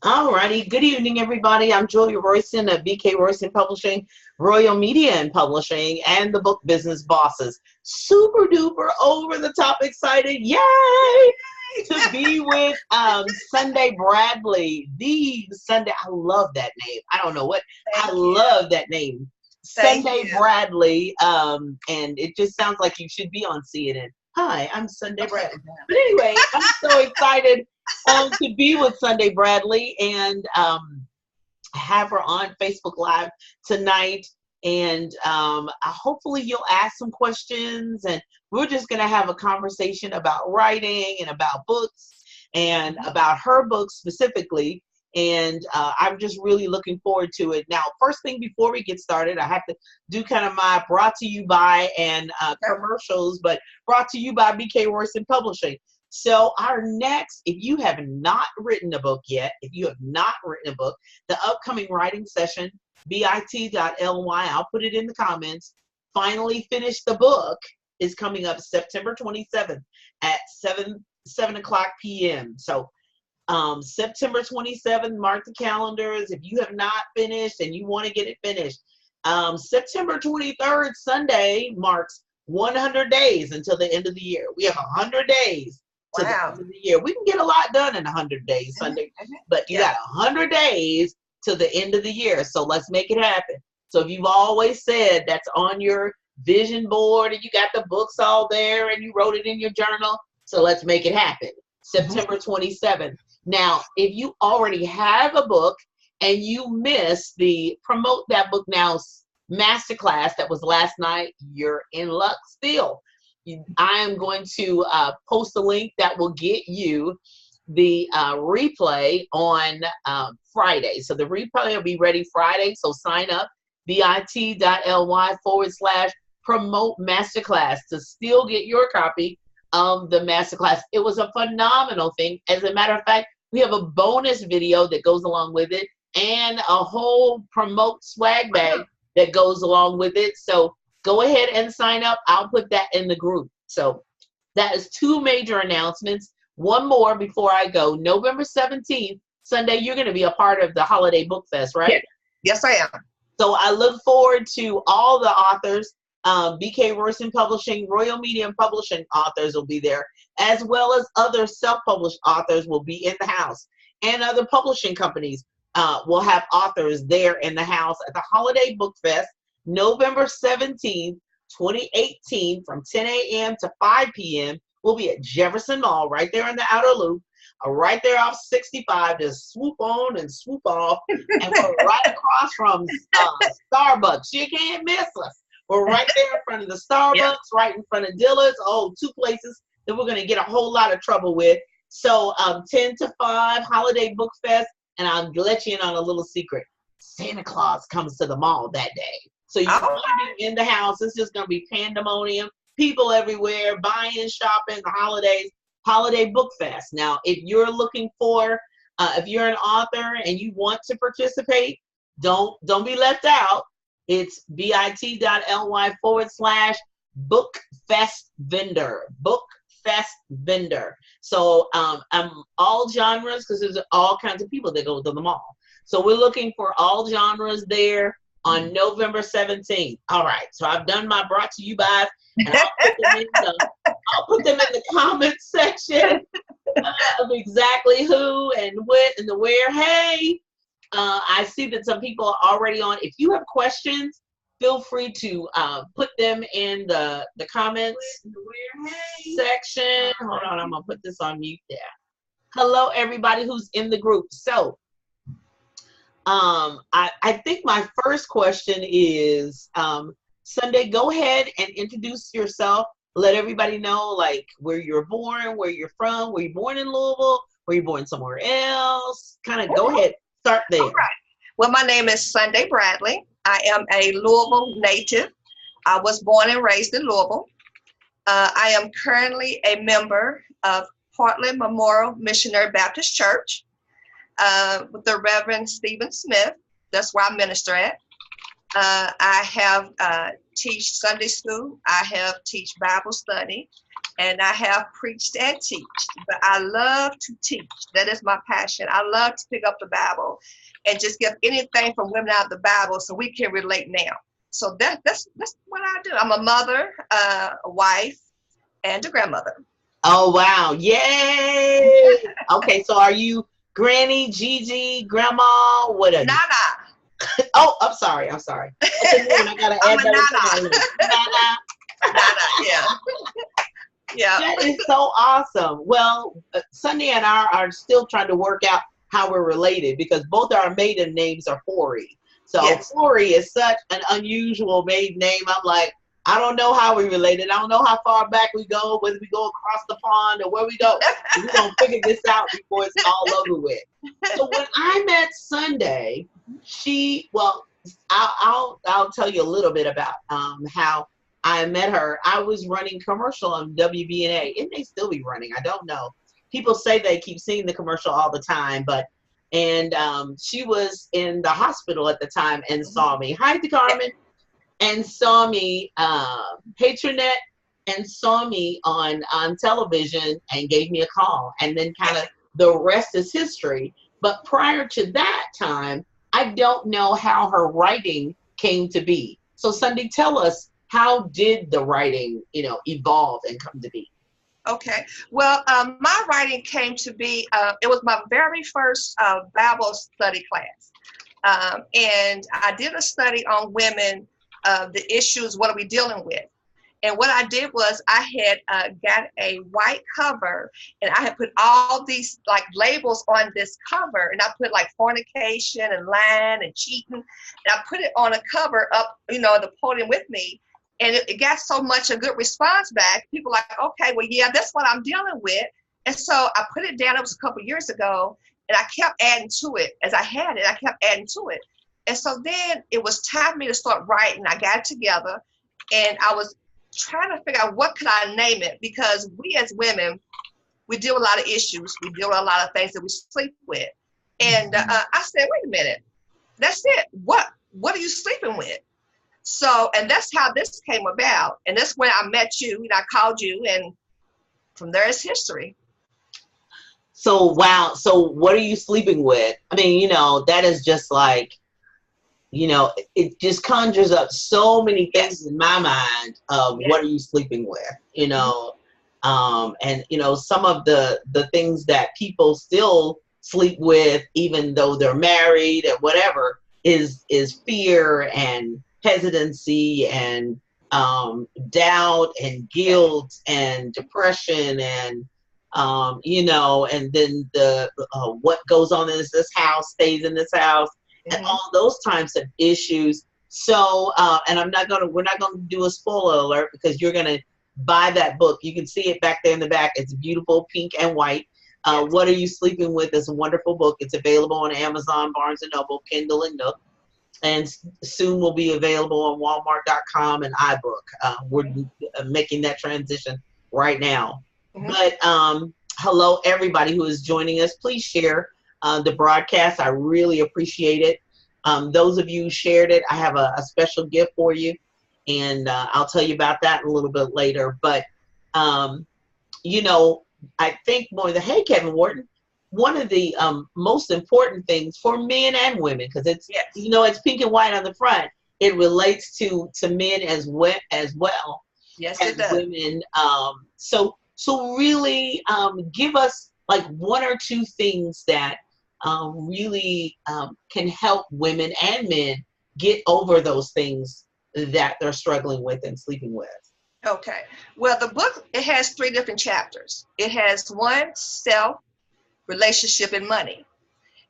All righty. Good evening, everybody. I'm Julia Royston of BK Royston Publishing, Royal Media and Publishing, and the Book Business Bosses. Super duper over the top excited. Yay! To be with Sunday Bradley. The Sunday. I love that name. I don't know what. I love that name. Sunday Bradley. And it just sounds like you should be on CNN. Hi, I'm Sunday Bradley. But anyway, I'm so excited to be with Sunday Bradley and have her on Facebook Live tonight. And hopefully you'll ask some questions, and we're just going to have a conversation about writing and about books and about her book specifically. And I'm just really looking forward to it. Now, first thing before we get started, I have to do kind of my brought to you by and commercials, but brought to you by BK Royston Publishing. So our next, if you have not written a book yet, the upcoming writing session, bit.ly, I'll put it in the comments, Finally Finish the Book, is coming up September 27th at 7 o'clock p.m. So September 27th, mark the calendars. If you have not finished and you want to get it finished, September 23rd, Sunday, marks 100 days until the end of the year. We have 100 days to the end of the year. We can get a lot done in 100 days, Sunday, but you got 100 days to the end of the year. So let's make it happen. So if you've always said that's on your vision board and you got the books all there and you wrote it in your journal, so let's make it happen. September 27th. Now, if you already have a book and you missed the Promote That Book Now masterclass that was last night, you're in luck still. I am going to post a link that will get you the replay on Friday. So the replay will be ready Friday. So sign up, bit.ly/promote masterclass to still get your copy of the masterclass. It was a phenomenal thing. As a matter of fact, we have a bonus video that goes along with it and a whole promote swag bag that goes along with it. So go ahead and sign up. I'll put that in the group. So that is two major announcements. One more before I go. November 17th, Sunday, you're going to be a part of the Holiday Book Fest, right? Yes, I am. So I look forward to all the authors. BK Royston Publishing, Royal Media and Publishing authors will be there, as well as other self-published authors will be in the house. And other publishing companies will have authors there in the house at the Holiday Book Fest, November 17th, 2018, from 10 a.m. to 5 p.m. We'll be at Jefferson Mall, right there in the outer loop, right there off 65, just swoop on and swoop off. And we're right across from Starbucks. You can't miss us. We're right there in front of the Starbucks, right in front of Dillard's. Oh, two places that we're going to get a whole lot of trouble with. So 10 to 5, Holiday Book Fest. And I'll let you in on a little secret. Santa Claus comes to the mall that day. So you're going to be in the house. It's just going to be pandemonium. People everywhere, buying, shopping, the holidays. Holiday Book Fest. Now, if you're looking for, if you're an author and you want to participate, don't be left out. It's bit.ly/bookfest vendor. So all genres, because there's all kinds of people that go to the mall. So we're looking for all genres there on November 17th. All right. So I've done my brought to you by, and I'll put them in the comments section of exactly who and what and the where. Hey, I see that some people are already on. If you have questions, feel free to put them in the comments section. Hold on, I'm going to put this on mute there. Hello, everybody who's in the group. So I think my first question is, Sunday, go ahead and introduce yourself. Let everybody know, like, where you're born, where you're from. Were you born in Louisville? Were you born somewhere else? Kind of go ahead. Start there. All right. Well, my name is Sunday Bradley. I am a Louisville native. I was born and raised in Louisville. I am currently a member of Portland Memorial Missionary Baptist Church with the Reverend Stephen Smith. That's where I minister at. I have teach Sunday school. I have teach Bible study, and I have preached and teach. But I love to teach. That is my passion. I love to pick up the Bible and just give anything from women out of the Bible so we can relate now. So that's what I do. I'm a mother, a wife, and a grandmother. Oh, wow. Yay. Okay, so are you Granny, Gigi, Grandma? What are you? Nana. Oh, I'm sorry. I gotta I'm add a that. Nana. Nana. Nana, yeah. Yeah. That is so awesome. Well, Sunday and I are still trying to work out how we're related because both our maiden names are Forey. So Yes. Forey is such an unusual maiden name. I'm like, I don't know how we related. I don't know how far back we go, whether we go across the pond or where we go. We're going to figure this out before it's all over with. So when I met Sunday, I'll tell you a little bit about how I met her. I was running commercial on WBNA. It may still be running. I don't know. People say they keep seeing the commercial all the time, and she was in the hospital at the time and saw me. Hi, Carmen. And saw me, Patronet, and saw me on television and gave me a call. And then kind of the rest is history. But prior to that time, I don't know how her writing came to be. So Sunday, tell us, how did the writing, evolve and come to be? Okay. Well, my writing came to be, it was my very first Bible study class. And I did a study on women, the issues, what are we dealing with? And what I did was I had got a white cover and I had put all these like labels on this cover, and I put like fornication and lying and cheating, and I put it on a cover up, the podium with me. And it got so much a good response back. People like, okay, well, yeah, that's what I'm dealing with. And so I put it down. It was a couple years ago, and I kept adding to it as I had it. I kept adding to it. And so then it was time for me to start writing. I got it together, and I was trying to figure out what could I name it, because we as women, we deal with a lot of issues. We deal with a lot of things that we sleep with. And I said, wait a minute, that's it. What are you sleeping with? So, and that's how this came about. And that's when I met you and I called you, and from there is history. So, wow. So what are you sleeping with? I mean, that is just like, it just conjures up so many things in my mind of what are you sleeping with, and, some of the things that people still sleep with, even though they're married and whatever, is fear and hesitancy and doubt and guilt and depression and, and then the what goes on in this house stays in this house. And all those types of issues. So, and we're not gonna do a spoiler alert because you're gonna buy that book. You can see it back there in the back. It's beautiful, pink and white. What Are You Sleeping With is a wonderful book. It's available on Amazon, Barnes & Noble, Kindle, and Nook. And soon will be available on Walmart.com and iBook. We're making that transition right now. But hello, everybody who is joining us. Please share the broadcast. I really appreciate it. Those of you who shared it, I have a special gift for you, and I'll tell you about that a little bit later. But I think hey, Kevin Wharton, one of the most important things for men and women, because it's it's pink and white on the front, it relates to men as well. Yes, as it does. Women. So really give us like one or two things that really can help women and men get over those things that they're struggling with and sleeping with. Okay. Well, the book, it has 3 different chapters. It has 1, self, relationship, and money.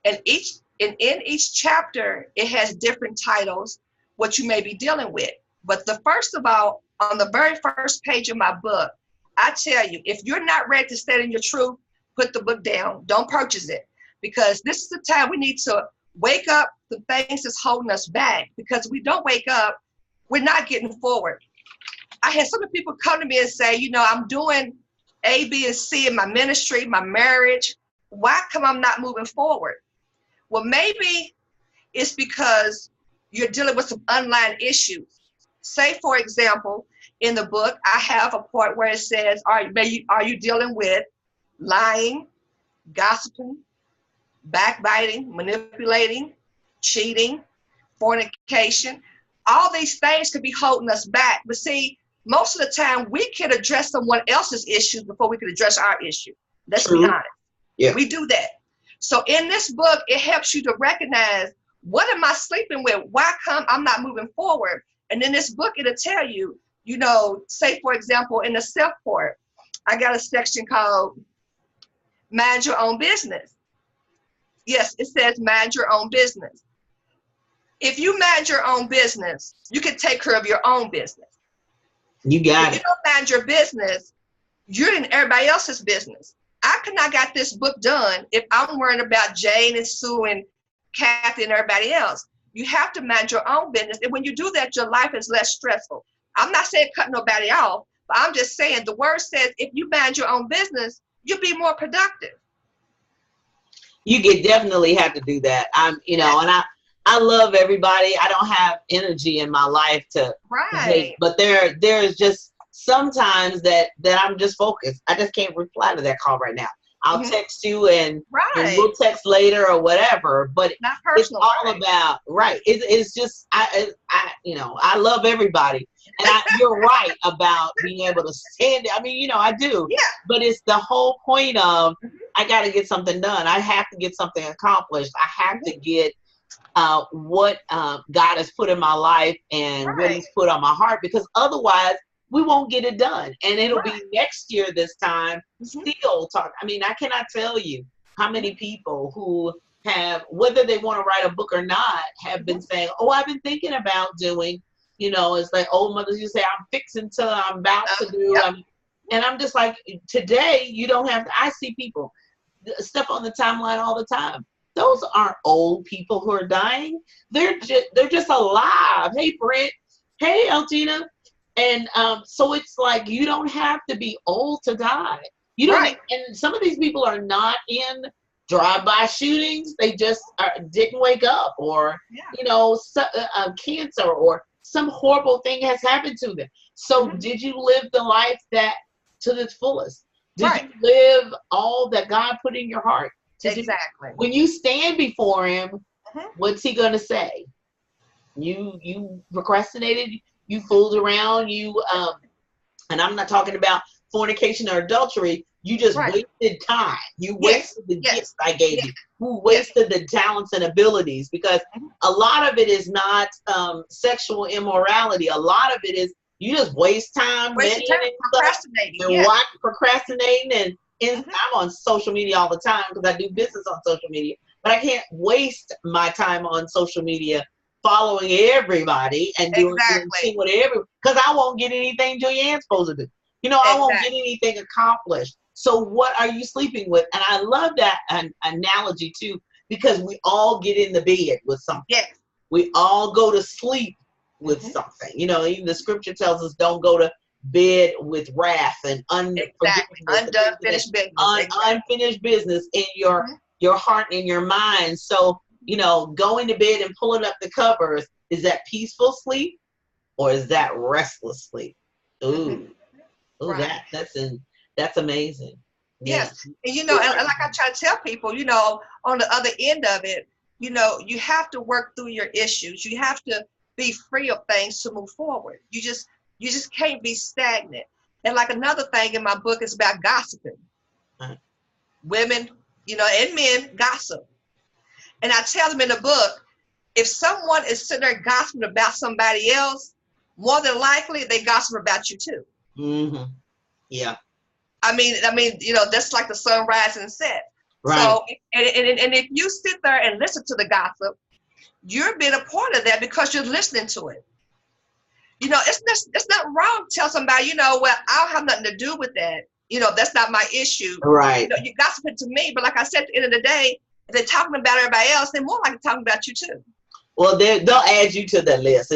And in each chapter, it has different titles, what you may be dealing with. But first of all, on the very first page of my book, I tell you, if you're not ready to stand in your truth, put the book down. Don't purchase it. Because this is the time we need to wake up the things that's holding us back. Because if we don't wake up, we're not getting forward. I had some people come to me and say, I'm doing A, B, and C in my ministry, my marriage. Why come I'm not moving forward? Well, maybe it's because you're dealing with some underlying issues. say, for example, in the book, I have a part where it says, are you dealing with lying, gossiping, backbiting, manipulating, cheating, fornication? All these things could be holding us back. But see, most of the time we can address someone else's issues before we can address our issue. Let's be honest. Yeah. We do that. So in this book, it helps you to recognize, what am I sleeping with? Why come I'm not moving forward? And in this book, it'll tell you, you know, say, for example, in the self part, I got a section called Mind Your Own Business. Yes, it says mind your own business. If you mind your own business, you can take care of your own business. You got if it. you don't mind your business, you're in everybody else's business. I could not got this book done if I'm worrying about Jane and Sue and Kathy and everybody else. You have to mind your own business. And when you do that, your life is less stressful. I'm not saying cut nobody off, but I'm just saying the word says if you mind your own business, you'll be more productive. You could definitely have to do that. And I love everybody. I don't have energy in my life to hate, but there's just sometimes that I'm just focused. I just can't reply to that call right now. I'll text you and we'll text later or whatever, but not personal, it's all about, it's just, I love everybody. And you're right about being able to stand it. I mean, I do. Yeah. But it's the whole point of, I got to get something done. I have to get something accomplished. I have to get what God has put in my life and what He's put on my heart, because otherwise we won't get it done. And it'll be next year this time still talk. I mean, I cannot tell you how many people who have, whether they want to write a book or not, have been saying, oh, I've been thinking about doing, it's like old mothers, you say, I'm fixing to, I'm about to do. And I'm just like, today, you don't have to, I see people, stuff on the timeline all the time. Those aren't old people who are dying. They're just alive. Hey, Brent. Hey, Altina. And so it's like, you don't have to be old to die. You don't. And some of these people are not in drive-by shootings. They just didn't wake up, or cancer, or some horrible thing has happened to them. So did you live the life that to the fullest? Did you live all that God put in your heart? Exactly. When you stand before Him, what's He going to say? You procrastinated, you fooled around, and I'm not talking about fornication or adultery. You just wasted time. You wasted the gifts I gave you. You wasted the talents and abilities, because a lot of it is not sexual immorality. A lot of it is you just waste time, procrastinating, and I'm on social media all the time because I do business on social media. But I can't waste my time on social media following everybody and doing whatever, because I won't get anything Julianne's supposed to do. I won't get anything accomplished. So what are you sleeping with? And I love that analogy too, because we all get in the bed with something. Yes. We all go to sleep with something. Even the scripture tells us don't go to bed with wrath and unfinished business in your heart and your mind. So, going to bed and pulling up the covers, is that peaceful sleep or is that restless sleep? Ooh, that's amazing. Yes. And and like I try to tell people, on the other end of it, you have to work through your issues. You have to be free of things to move forward. You just can't be stagnant. And like another thing in my book is about gossiping. Women, and men gossip. And I tell them in the book, if someone is sitting there gossiping about somebody else, more than likely they gossip about you too. Mm-hmm. Yeah. I mean, that's like the sun rise and set. Right. So, and if you sit there and listen to the gossip, you're being a part of that because you're listening to it. It's not wrong to tell somebody, well, I don't have nothing to do with that. That's not my issue. Right. You gossiping to me, but like I said, at the end of the day, if they're talking about everybody else, they're more likely talking about you too. Well, they'll add you to the list.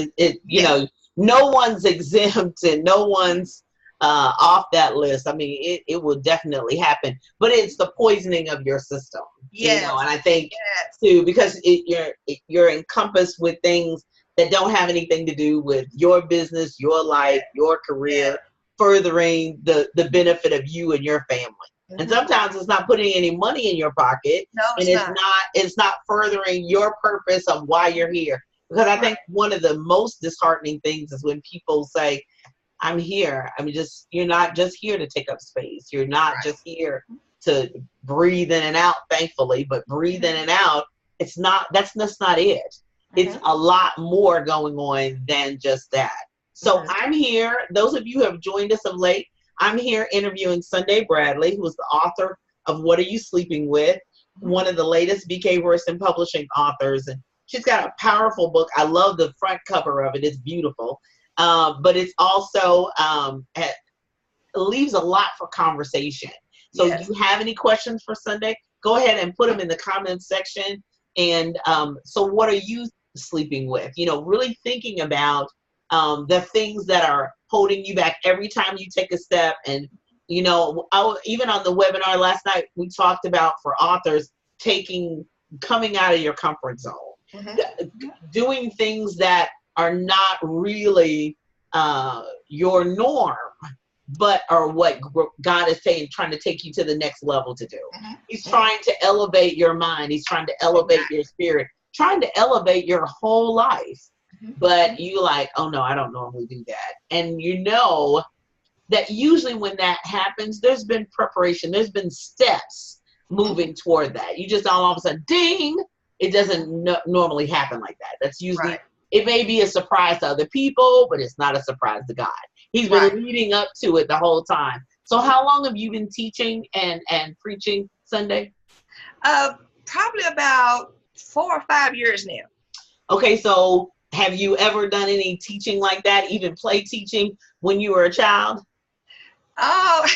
No one's exempt and no one's off that list. I mean, it will definitely happen, but it's the poisoning of your system. Yeah. And I think too, because you're encompassed with things that don't have anything to do with your business, your life, your career, furthering the benefit of you and your family. And sometimes it's not putting any money in your pocket, No, and it's not furthering your purpose of why you're here. Because I think one of the most disheartening things is when people say, I'm here. I mean, you're not just here to take up space. You're not just here to breathe in and out, thankfully, but breathe in and out. That's not it. It's a lot more going on than just that. So I'm here. Those of you who have joined us of late, I'm here interviewing Sunday Bradley, who is the author of What Are You Sleeping With? One of the latest BK Royston Publishing authors. And she's got a powerful book. I love the front cover of it. It's beautiful. But it's also it leaves a lot for conversation. So if you have any questions for Sunday, go ahead and put them in the comments section. And so what are you sleeping with? You know, really thinking about the things that are holding you back every time you take a step. And, you know, even on the webinar last night, we talked about for authors coming out of your comfort zone, doing things that are not really your norm, but are what God is trying to take you to the next level to do. He's trying to elevate your mind. He's trying to elevate your spirit, trying to elevate your whole life. But you like, oh no, I don't normally do that. And you know that usually when that happens, there's been preparation, there's been steps moving toward that. You just all of a sudden, ding, it doesn't normally happen like that. That's usually, it may be a surprise to other people, but it's not a surprise to God. He's been leading up to it the whole time. So how long have you been teaching and preaching, Sunday? Probably about 4 or 5 years now. Okay, so have you ever done any teaching like that, even play teaching when you were a child? Oh,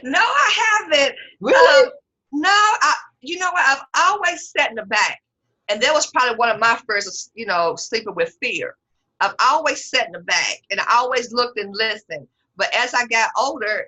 no, I haven't. Really? No, you know what? I've always sat in the back. And that was probably one of my first, you know, sleeping with fear. I've always sat in the back and I always looked and listened. But as I got older,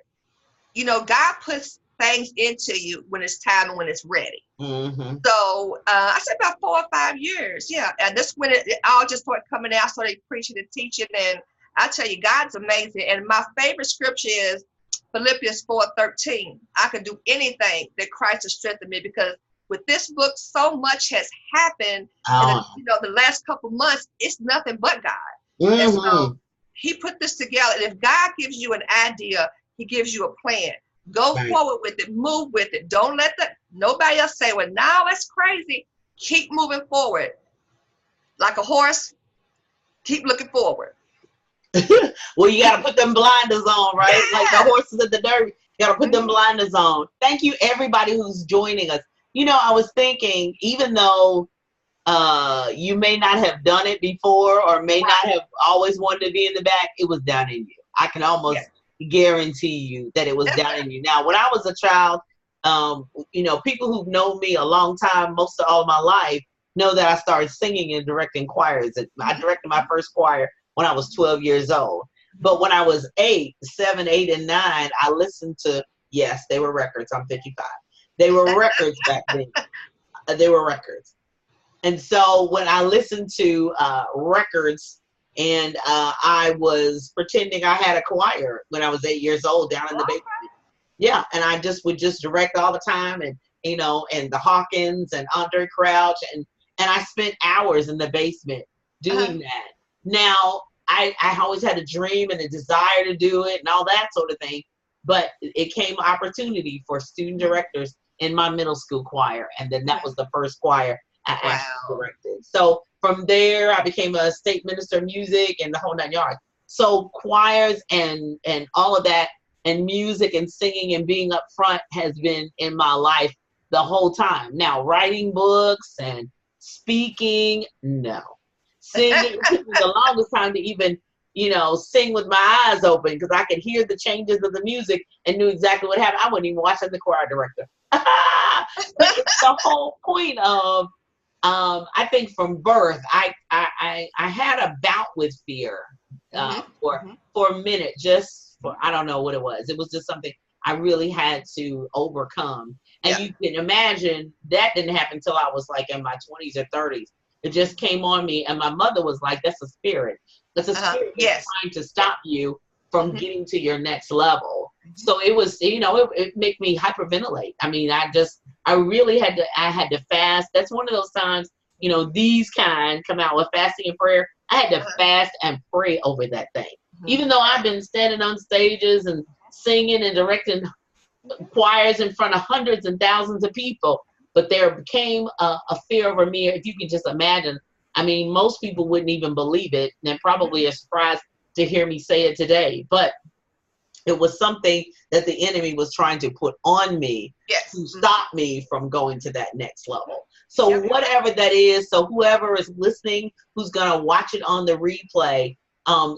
you know, God puts things into you when it's time and when it's ready. So I said about 4 or 5 years. Yeah. And that's when it all just started coming out. I started preaching and teaching. And I tell you, God's amazing. And my favorite scripture is Philippians 4:13. I can do anything that Christ has strengthened me, because with this book, so much has happened in the last couple months. It's nothing but God. And so he put this together. And if God gives you an idea, he gives you a plan. Go forward with it. Move with it. Don't let nobody else say, well, now that's crazy. Keep moving forward. Like a horse, keep looking forward. Well, you got to put them blinders on, right? Like the horses at the derby. You got to put them blinders on. Thank you, everybody who's joining us. You know, I was thinking, even though you may not have done it before or may not have always wanted to be in the back, it was down in you. I can almost guarantee you that it was down in you. Now, when I was a child, you know, people who've known me a long time, most of all my life, know that I started singing and directing choirs. I directed my first choir when I was 12 years old. But when I was 7, 8, and 9, I listened to, yes, they were records. I'm 55. They were records back then. They were records. And so when I listened to records, and I was pretending I had a choir when I was 8 years old down in the basement. Yeah, and I would direct all the time, and you know, and the Hawkins and Andre Crouch, and I spent hours in the basement doing that. Now, I always had a dream and a desire to do it and all that sort of thing, but it came opportunity for student directors in my middle school choir, and then that was the first choir I actually directed. So from there, I became a state minister of music and the whole 9 yards. So choirs and all of that, and music and singing and being up front has been in my life the whole time. Now, writing books and speaking, no. Singing, it took me the longest time to even, you know, sing with my eyes open, because I could hear the changes of the music and knew exactly what happened. I wasn't even watching the choir director. But it's the whole point of, I think from birth, I had a bout with fear for a minute, I don't know what it was. It was just something I really had to overcome. And you can imagine that didn't happen until I was like in my 20s or 30s. It just came on me, and my mother was like, "That's a spirit. That's a spirit that's trying to stop you from getting to your next level." So it was, it made me hyperventilate. I mean, I really had to fast. That's one of those times, these kind come out with fasting and prayer. I had to fast and pray over that thing. Even though I've been standing on stages and singing and directing choirs in front of hundreds and thousands of people, but there became a fear over me. If you can just imagine, I mean, most people wouldn't even believe it, and probably are surprised to hear me say it today. But it was something that the enemy was trying to put on me to stop me from going to that next level. So whatever that is, so whoever is listening, who's going to watch it on the replay,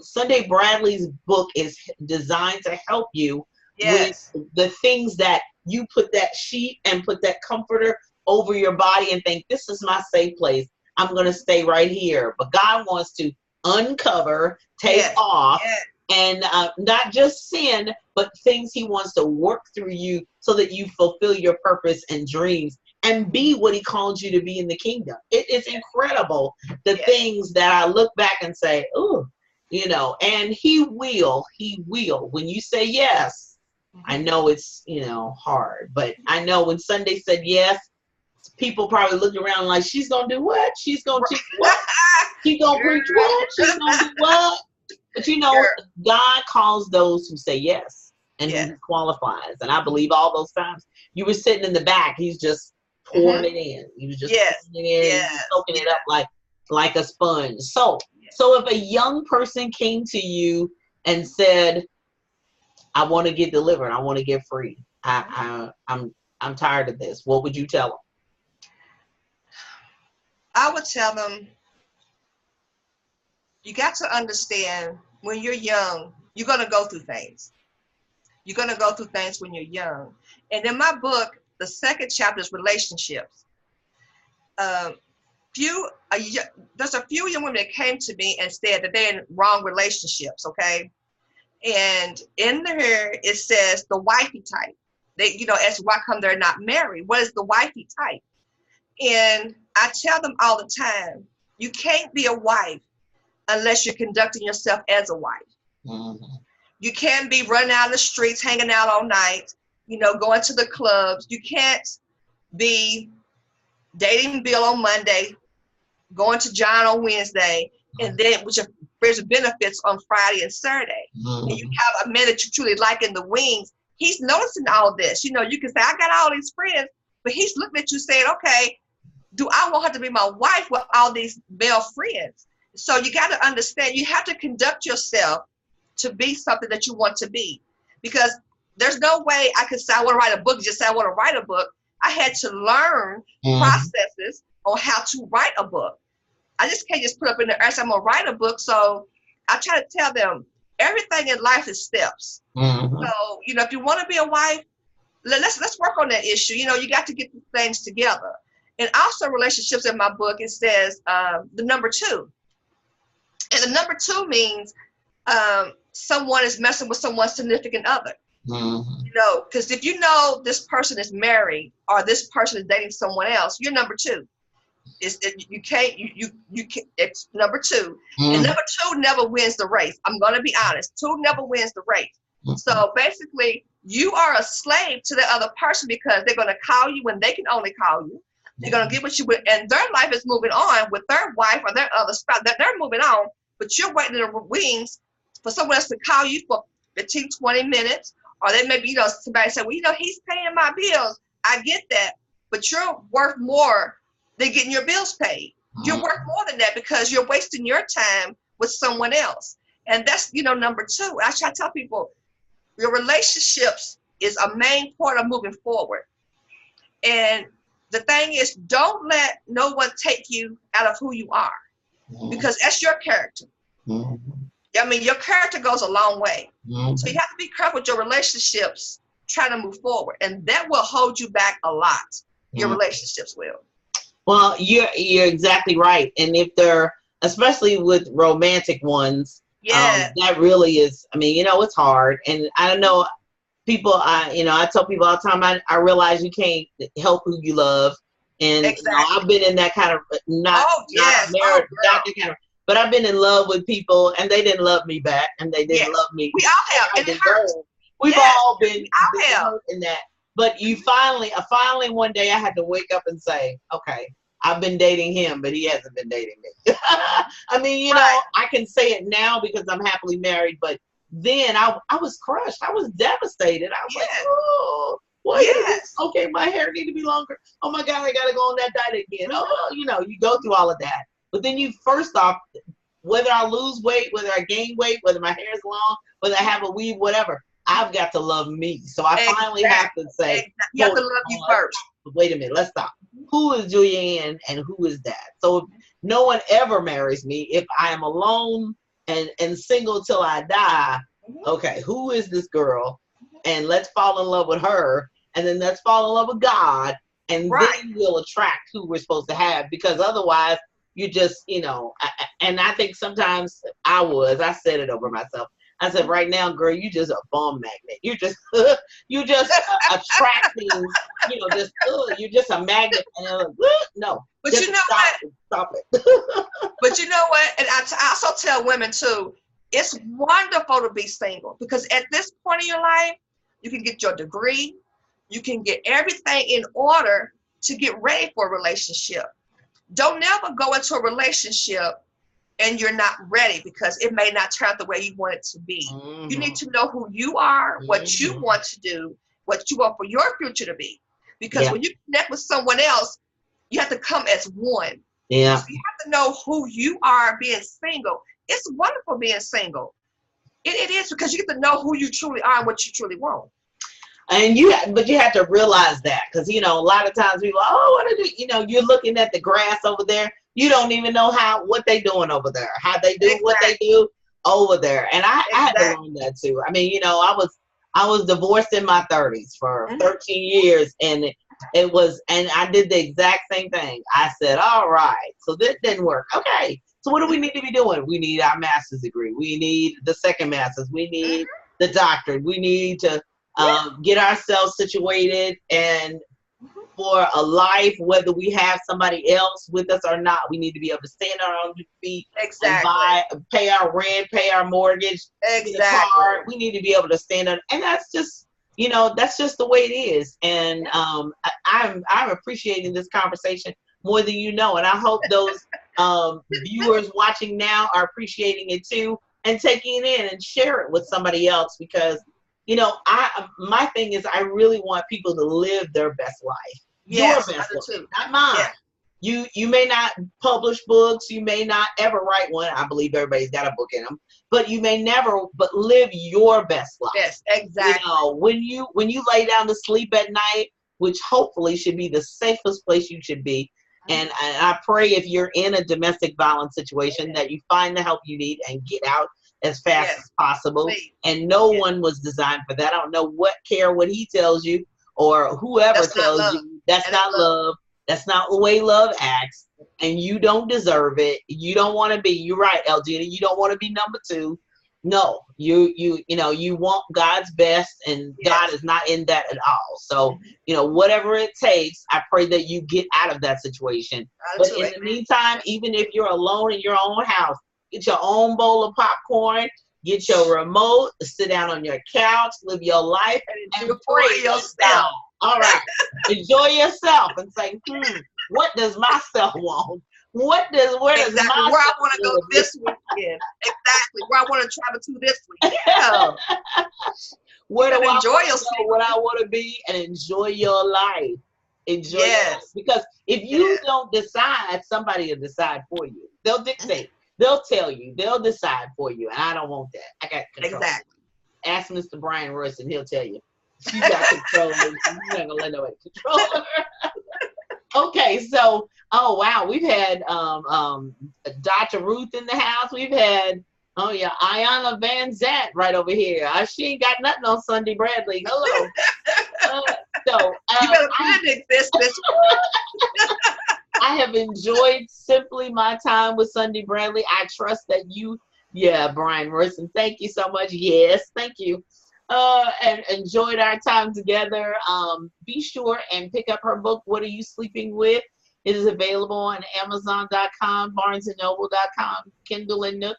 Sunday Bradley's book is designed to help you with the things that you put that sheet and put that comforter over your body and think, this is my safe place. I'm going to stay right here. But God wants to uncover, take off, and not just sin, but things he wants to work through you so that you fulfill your purpose and dreams and be what he called you to be in the kingdom. It is incredible, the things that I look back and say, ooh, and he will, when you say yes. I know it's, hard, but I know when Sunday said yes, people probably looked around like, she's going to do what? She's going to teach what? She's going to preach what? She's going to do what? But God calls those who say yes, and he qualifies. And I believe all those times you were sitting in the back, he's just pouring it in. He was just pouring it in, soaking it up like a sponge. So if a young person came to you and said, I want to get delivered, I want to get free, I'm tired of this, what would you tell them? I would tell them, you got to understand, when you're young, you're going to go through things. You're going to go through things when you're young. And in my book, the second chapter is relationships. There's a few young women that came to me and said that they're in wrong relationships, okay? And in there, it says the wifey type. They, as why come they're not married? What is the wifey type? And I tell them all the time, you can't be a wife unless you're conducting yourself as a wife. You can't be running out in the streets, hanging out all night, going to the clubs. You can't be dating Bill on Monday, going to John on Wednesday, and then which there's benefits on Friday and Saturday. And you have a man that you truly like in the wings. He's noticing all this. You can say, I got all these friends, but he's looking at you saying, okay, do I want her to be my wife with all these male friends? So you got to understand, you have to conduct yourself to be something that you want to be. Because there's no way I could say I want to write a book, just say I want to write a book. I had to learn processes on how to write a book. I just can't just put up in the air, say I'm going to write a book. So I try to tell them, everything in life is steps. So, if you want to be a wife, let's work on that issue. You got to get the things together. And also relationships, in my book, it says the number 2. And the number 2 means someone is messing with someone's significant other. Because if this person is married or this person is dating someone else, you're number 2. It's number 2. And number 2 never wins the race. I'm going to be honest. 2 never wins the race. So basically, you are a slave to the other person because they're going to call you when they can only call you. They're going to get what you with, and their life is moving on with their wife or their other spouse. They're moving on, but you're waiting in the wings for someone else to call you for 15, 20 minutes. Or they maybe, somebody say, well, he's paying my bills. I get that, but you're worth more than getting your bills paid. You're worth more than that because you're wasting your time with someone else. And that's, number 2. I try to tell people, your relationships is a main part of moving forward. And the thing is, don't let no one take you out of who you are, because that's your character. I mean, your character goes a long way. So you have to be careful with your relationships, trying to move forward. And that will hold you back a lot. Your relationships will. Well, you're exactly right. And if they're, especially with romantic ones, that really is, it's hard. And I don't know, people, I tell people all the time, I realize you can't help who you love. And Exactly. I've been in that kind of not married, not that kind of, but I've been in love with people, and they didn't love me back, and they didn't love me. We all have, and it hurts. We've all been have. hurt in that. But you finally one day I had to wake up and say, okay, I've been dating him, but he hasn't been dating me. I mean, you know, I can say it now because I'm happily married, but then I was crushed. I was devastated. I was like, oh, what? Okay, my hair need to be longer. Oh my God, I got to go on that diet again. Oh, you know, you go through all of that. But then you first off, whether I lose weight, whether I gain weight, whether my hair is long, whether I have a weave, whatever, I've got to love me. So I finally have to say, you have to love you first. Wait a minute, let's stop. Who is Julianne and who is that? So if no one ever marries me, if I am alone and single till I die, okay, who is this girl? And let's fall in love with her, and then let's fall in love with God, and then we'll attract who we're supposed to have, because otherwise you just, you know, and I think sometimes I said it over myself. I said, right now, girl, you just a bum magnet. You just attracting, you know, just you're just a magnet. And no, but you know stop it. But you know what? And I also tell women too, it's wonderful to be single, because at this point in your life, you can get your degree, you can get everything in order to get ready for a relationship. Don't never go into a relationship and you're not ready, because it may not turn out the way you want it to be. Mm-hmm. You need to know who you are, what you want to do, what you want for your future to be. Because when you connect with someone else, you have to come as one. Yeah. So you have to know who you are being single. It's wonderful being single. It is, because you get to know who you truly are and what you truly want. And but you have to realize that, because, you know, a lot of times people, what are you know, you're looking at the grass over there. You don't even know what they doing over there, how they do what they do over there. And I had to learn that too. I mean, you know, I was divorced in my 30s for 13 years, and it was, and I did the exact same thing. I said, all right, so this didn't work. Okay, so what do we need to be doing? We need our master's degree. We need the second master's. We need the doctorate. We need to get ourselves situated, and for a life, whether we have somebody else with us or not, we need to be able to stand on our own feet, and pay our rent, pay our mortgage, car. We need to be able to stand on, and that's just, you know, that's just the way it is. And I'm appreciating this conversation more than you know, and I hope those viewers watching now are appreciating it too, and taking it in and share it with somebody else, because, you know, my thing is, I really want people to live their best life. Yes, your best life, not mine. Yeah. You may not publish books, you may not ever write one. I believe everybody's got a book in them, but you may never, but live your best life. Yes, exactly. You know, when you lay down to sleep at night, which hopefully should be the safest place you should be. And I pray, if you're in a domestic violence situation, that you find the help you need and get out as fast as possible. Please. And no one was designed for that. I don't know what he tells you, or whoever tells you. That's not love. That's not the way love acts. And you don't deserve it. You don't want to be, you're right, Elgina, you don't want to be number two. No, you know, you want God's best, and God is not in that at all. So, you know, whatever it takes, I pray that you get out of that situation. But in the meantime, even if you're alone in your own house, get your own bowl of popcorn, get your remote, sit down on your couch, live your life, and enjoy yourself. All right. Enjoy yourself and say, what does myself want? Where does where I want to go this weekend? Exactly. Where I want to travel to this weekend. Yeah. Where do I enjoy yourself? What I want to be, and enjoy your life. Enjoy your life. Because if you don't decide, somebody will decide for you. They'll dictate. They'll tell you. They'll decide for you. And I don't want that. I got control. Exactly. Ask Mr. Brian Royce, and he'll tell you. She got control. You're not going to let nobody control her. Okay, so, oh, wow. We've had Dr. Ruth in the house. We've had, Ayana Van Zant right over here. She ain't got nothing on Sunday Bradley. Hello. You better predict this, bitch. I have enjoyed simply my time with Sunday Bradley. I trust that you, Brian Morrison, thank you so much. Yes, thank you. and enjoyed our time together. Be sure and pick up her book, What Are You Sleeping With? It is available on Amazon.com, BarnesandNoble.com, Kindle and Nook,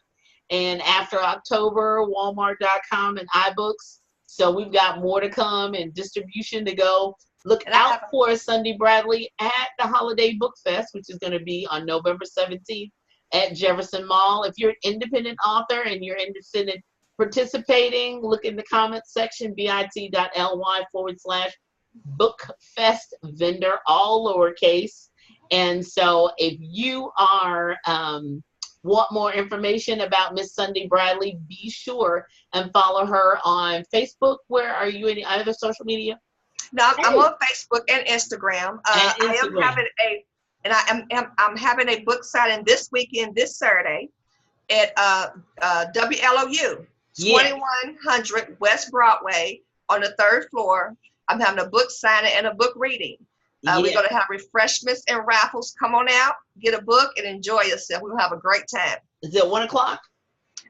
and after October, Walmart.com and iBooks. So we've got more to come and distribution to go. Look out for Sunday Bradley at the Holiday Book Fest, which is going to be on November 17th at Jefferson Mall. If you're an independent author and you're interested in participating, look in the comments section, bit.ly/bookfest vendor, all lowercase. And so if you are want more information about Miss Sunday Bradley, be sure and follow her on Facebook. Where are you? Any other social media? No, I'm on Facebook and Instagram. I'm having a book signing this weekend, this Saturday, at WLOU, 2100 West Broadway on the 3rd floor. I'm having a book signing and a book reading. We're going to have refreshments and raffles. Come on out, get a book, and enjoy yourself. We'll have a great time. Is it 1 o'clock?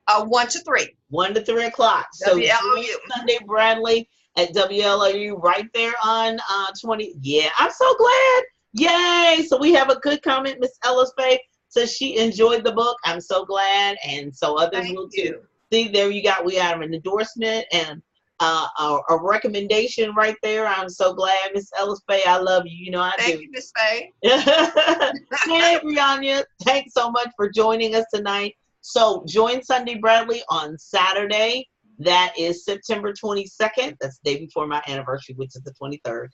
1 to 3. 1 to 3 o'clock. So WLOU. Sunday Bradley at WLOU right there on 20. Yeah, I'm so glad. Yay. So we have a good comment. Miss Ellis Faye says she enjoyed the book. I'm so glad. And so others will too. See, there you got, we have an endorsement and a recommendation right there. I'm so glad, Miss Ellis Faye. I love you. You know I do. Thank you, Miss Faye. Hey, Brianna. Thanks so much for joining us tonight. So join Sunday Bradley on Saturday. That is September 22nd. That's the day before my anniversary, which is the 23rd.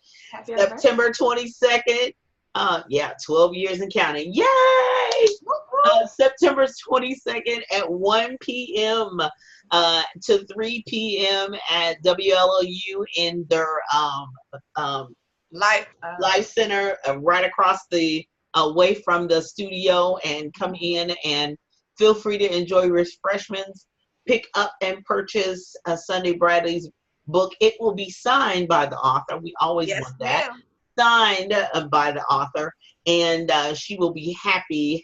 September 22nd. 12 years and counting. Yay! September 22nd at 1 p.m. To 3 p.m. at WLOU in their Life Center, right across the away from the studio, and come in and feel free to enjoy refreshments. Pick up and purchase Sunday Bradley's book. It will be signed by the author. We always want that. Signed by the author, and she will be happy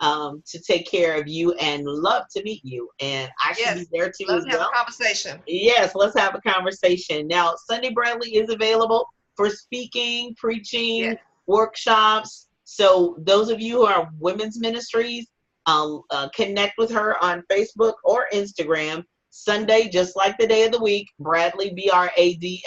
to take care of you and love to meet you. And I should be there too as well. Let's have a conversation. Yes, let's have a conversation. Now, Sunday Bradley is available for speaking, preaching, workshops. So those of you who are women's ministries, connect with her on Facebook or Instagram. Sunday, just like the day of the week, Bradley, Bradley.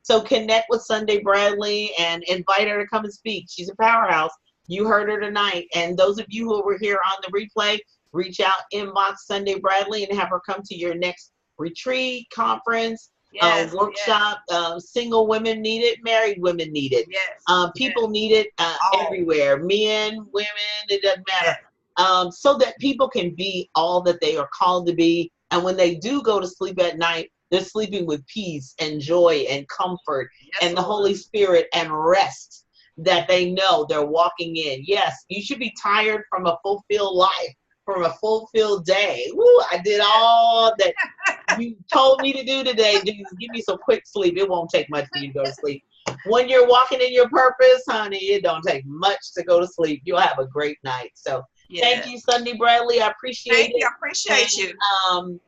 So connect with Sunday Bradley and invite her to come and speak. She's a powerhouse. You heard her tonight. And those of you who were here on the replay, reach out, inbox Sunday Bradley, and have her come to your next retreat, conference, workshop. Single women need it, married women need it. People need it everywhere. Men, women, it doesn't matter. So that people can be all that they are called to be. And when they do go to sleep at night, they're sleeping with peace and joy and comfort and the Holy Spirit and rest that they know they're walking in. Yes, you should be tired from a fulfilled life, from a fulfilled day. Woo, I did all that you told me to do today. Jesus, give me some quick sleep. It won't take much for you to go to sleep. When you're walking in your purpose, honey, it don't take much to go to sleep. You'll have a great night. So thank you, Sunday Bradley. I appreciate it. I appreciate you.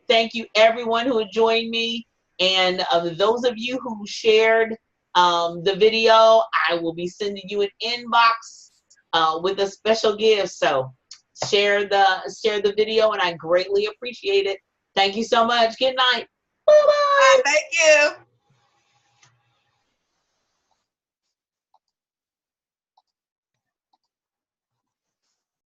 Thank you, everyone who joined me. And those of you who shared the video, I will be sending you an inbox with a special gift. So share the video, and I greatly appreciate it. Thank you so much. Good night. Bye-bye.